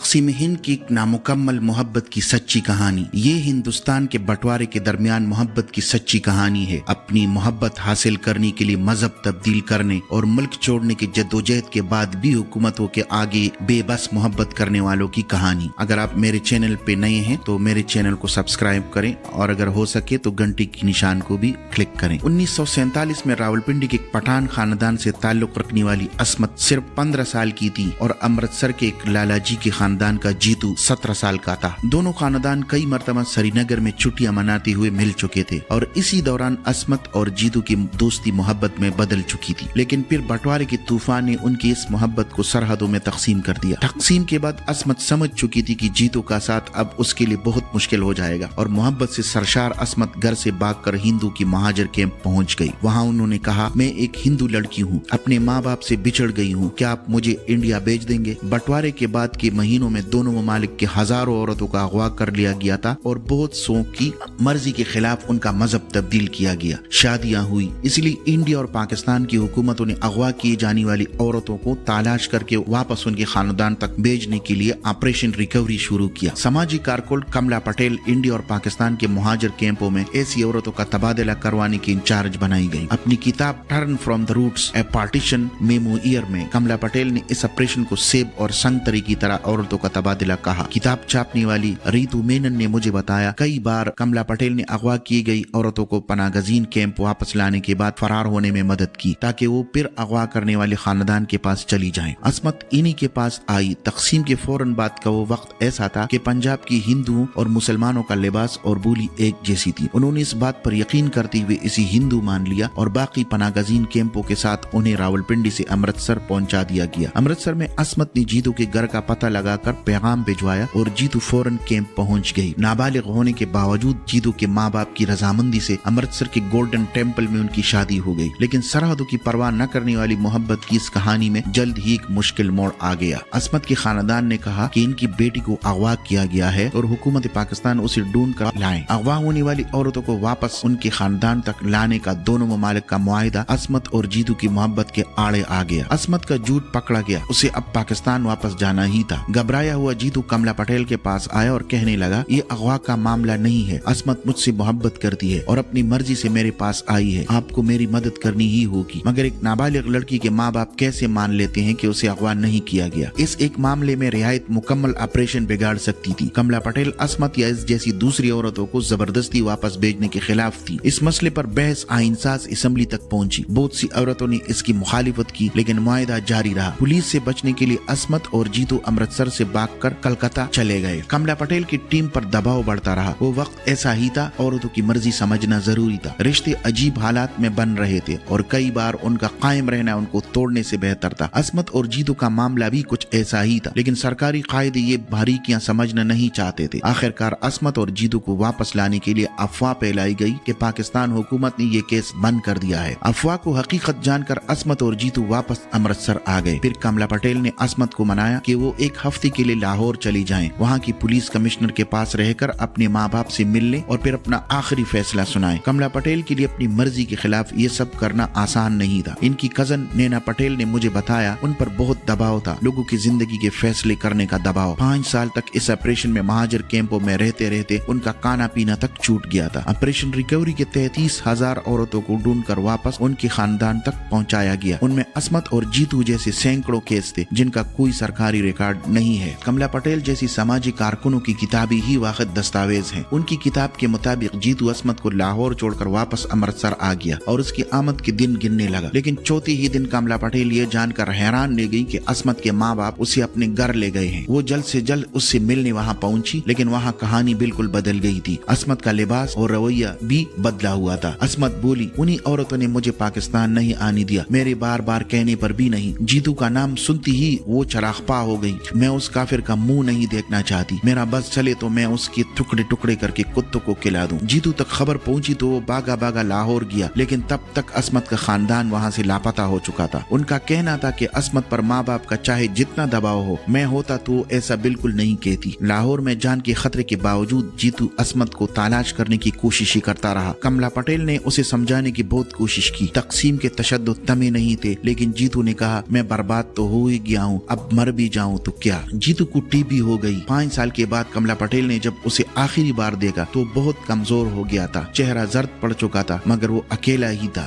तक़सीम हिंद की एक नामुकम्मल मोहब्बत की सच्ची कहानी। ये हिंदुस्तान के बंटवारे के दरमियान मोहब्बत की सच्ची कहानी है। अपनी मोहब्बत हासिल करने के लिए मजहब तब्दील करने और मुल्क छोड़ने की जद्दोजहद के बाद भी हुकूमतों के आगे बेबस मोहब्बत करने वालों की कहानी। अगर आप मेरे चैनल पे नए हैं तो मेरे चैनल को सब्सक्राइब करें और अगर हो सके तो घंटी की निशान को भी क्लिक करें। 1947 में रावलपिंडी के एक पठान खानदान से ताल्लुक रखने वाली अस्मत सिर्फ 15 साल की थी और अमृतसर के एक लालाजी के खानदान का जीतू 17 साल का था। दोनों खानदान कई मरतबा श्रीनगर में छुट्टियां मनाते हुए मिल चुके थे और इसी दौरान अस्मत और जीतू की दोस्ती मोहब्बत में बदल चुकी थी। लेकिन फिर बंटवारे के तूफान ने उनकी इस मोहब्बत को सरहदों में तकसीम कर दिया। तकसीम के बाद अस्मत समझ चुकी थी कि जीतू का साथ अब उसके लिए बहुत मुश्किल हो जाएगा और मोहब्बत से सरशार अस्मत घर से भागकर हिंदू की महाजर कैंप पहुंच गई। वहां उन्होंने कहा, मैं एक हिंदू लड़की हूँ, अपने माँ बाप से बिछड़ गई हूँ, क्या आप मुझे इंडिया भेज देंगे? बंटवारे के बाद के महीनों में दोनों ममालिक के हजारों औरतों का अगवा कर लिया गया था और बहुत सौ की मर्जी के खिलाफ उनका मजहब तब्दील किया गया। शादियां हुई, इसलिए इंडिया और पाकिस्तान की हुकूमतों ने अगवा किए जाने वाली औरतों को तलाश करके वापस उनके खानदान तक भेजने के लिए ऑपरेशन रिकवरी शुरू किया। समाजी कारकुन कमला पटेल इंडिया और पाकिस्तान के मुहाजिर कैंपों में ऐसी औरतों का तबादला करवाने की इंचार्ज बनाई गई। अपनी किताब turn from the roots a partition memoir में कमला पटेल ने इस ऑपरेशन को सेब और संतरी की तरह औरतों का तबादला कहा। किताब छापने वाली रीतू मेनन ने मुझे बताया, कई बार कमला पटेल ने अगवा की गई औरतों को पनागजीन कैंप वापस लाने के बाद फरार होने में मदद की ताकि वो फिर अगवा करने वाले खानदान के पास चली जाएं। अस्मत इन्हीं के पास आई। तकसीम के फौरन बाद का वो वक्त ऐसा था कि पंजाब की हिंदुओं और मुसलमानों का लिबास और बोली एक जैसी थी। उन्होंने इस बात पर यकीन करते हुए इसी हिंदू मान लिया और बाकी पनागजीन कैंपों के साथ उन्हें रावलपिंडी से अमृतसर पहुंचा दिया गया। अमृतसर में अस्मत ने जीतू के घर का पता लगाकर पैगाम भिजवाया और जीतू फौरन कैंप पहुंच गई। नाबालिग होने के बावजूद जीतू के माँ बाप की रजामंदी से अमृतसर के गोल्डन टेम्पल में उनकी शादी हो गई। लेकिन सरहदों की परवाह न करने वाली मोहब्बत की इस कहानी में जल्द ही एक मुश्किल मोड़ आ गया। अस्मत के खानदान ने कहा कि इनकी बेटी को अगवा किया गया है और हुकूमत पाकिस्तान उसे ढूंढ कर लाए। अगवा होने वाली औरतों को वापस उनके खानदान तक लाने का दोनों ममालिक का मुआहिदा अस्मत और जीतू की मोहब्बत के आड़े आ गया। अस्मत का झूठ पकड़ा गया, उसे अब पाकिस्तान वापस जाना ही था। घबराया हुआ जीतू कमला पटेल के पास आया और कहने लगा, ये अगवा का मामला नहीं है, अस्मत मुझसे मोहब्बत करती है और अपनी मर्जी से मेरे पास आई है, आपको मेरी मदद करनी ही होगी। मगर एक नाबालिग लड़की के माँ बाप कैसे मान लेते हैं कि उसे अगवा नहीं किया गया? इस एक मामले में रियायत मुकम्मल ऑपरेशन बिगाड़ सकती थी। कमला पटेल अस्मत या इस जैसी दूसरी औरतों को जबरदस्ती वापस भेजने के खिलाफ थी। इस मसले पर बहस आइंसास असेंबली तक पहुंची। बहुत सी औरतों ने इसकी मुखालिफत की लेकिन मुआहिदा जारी रहा। पुलिस से बचने के लिए अस्मत और जीतू अमृतसर से भागकर कलकत्ता चले गए। कमला पटेल की टीम पर दबाव बढ़ता रहा। वो वक्त ऐसा ही था, औरतों की मर्जी समझना जरूरी था। रिश्ते अजीब हालात में बन रहे थे और कई बार उनका कायम रहना उनको तोड़ने से बेहतर था। अस्मत और जीतू का मामला भी कुछ ऐसा ही था, लेकिन सरकारी कायदे ये बारीकियां समझना नहीं चाहते थे। आखिरकार अस्मत और जीतू को वापस लाने के लिए अफवाह फैलाई गई कि पाकिस्तान हुकूमत ने ये केस बंद कर दिया है। अफवाह को हकीकत जानकर अस्मत और जीतू वापस अमृतसर आ गए। फिर कमला पटेल ने अस्मत को मनाया कि वो एक हफ्ते के लिए लाहौर चली जाएं, वहाँ की पुलिस कमिश्नर के पास रहकर अपने माँ बाप से मिलने और फिर अपना आखिरी फैसला सुनाएं। कमला पटेल के लिए अपनी मर्जी के खिलाफ ये सब करना आसान नहीं था। इनकी कजन नैना पटेल ने मुझे बताया, उन पर बहुत दबाव था, लोगों की जिंदगी के फैसले करने का दबाव। 5 साल तक इस ऑपरेशन में महाजर कैंपों में रहते रहते उनका खाना पीना तक छूट गया था। ऑपरेशन रिकवरी के 33,000 औरतों को ढूंढकर वापस उनके खानदान तक पहुंचाया गया। उनमें अस्मत और जीतू जैसे सैकड़ों केस थे जिनका कोई सरकारी रिकॉर्ड नहीं है। कमला पटेल जैसी समाजी कारकुनों की किताबी ही वाक़िद दस्तावेज हैं। उनकी किताब के मुताबिक जीतू अस्मत को लाहौर छोड़कर वापस अमृतसर आ गया और उसकी आमद के दिन गिनने लगा। लेकिन चौथे ही दिन कमला पटेल ये जानकर हैरान रह गई कि अस्मत के माँ बाप उसे अपने घर ले गए हैं। वो जल्द से जल्द उससे मिलने वहाँ पहुंची, लेकिन वहाँ कहानी बिल्कुल बदल गई थी। अस्मत का लिबास और रवैया भी बदला हुआ था। अस्मत बोली, उन्हीं औरतों ने मुझे पाकिस्तान नहीं आने दिया, मेरे बार बार कहने पर भी नहीं। जीतू का नाम सुनती ही वो चरागपा हो गई। मैं उस काफिर का मुंह नहीं देखना चाहती, मेरा बस चले तो मैं उसके टुकड़े टुकड़े करके कुत्तों को खिला दूं। जीतू तक खबर पहुंची तो वो भागा भागा लाहौर गया, लेकिन तब तक अस्मत का खानदान वहाँ से लापता हो चुका था। उनका कहना था कि अस्मत पर माँ बाप का चाहे जितना दबाव हो, मैं होता तो ऐसा बिल्कुल नहीं कहती। लाहौर में जान के खतरे के बावजूद जीतू अस्मत को तलाश करने की कोशिश ही करता रहा। कमला पटेल ने उसे समझाने की बहुत कोशिश की। तकसीम के तशद्दुद तमे नहीं थे, लेकिन जीतू ने कहा, मैं बर्बाद तो हो ही गया हूँ, अब मर भी जाऊँ तो क्या। जीतू को टीबी हो गई। 5 साल के बाद कमला पटेल ने जब उसे आखिरी बार देखा तो बहुत कमजोर हो गया था, चेहरा जर्द पड़ चुका था, मगर वो अकेला ही था।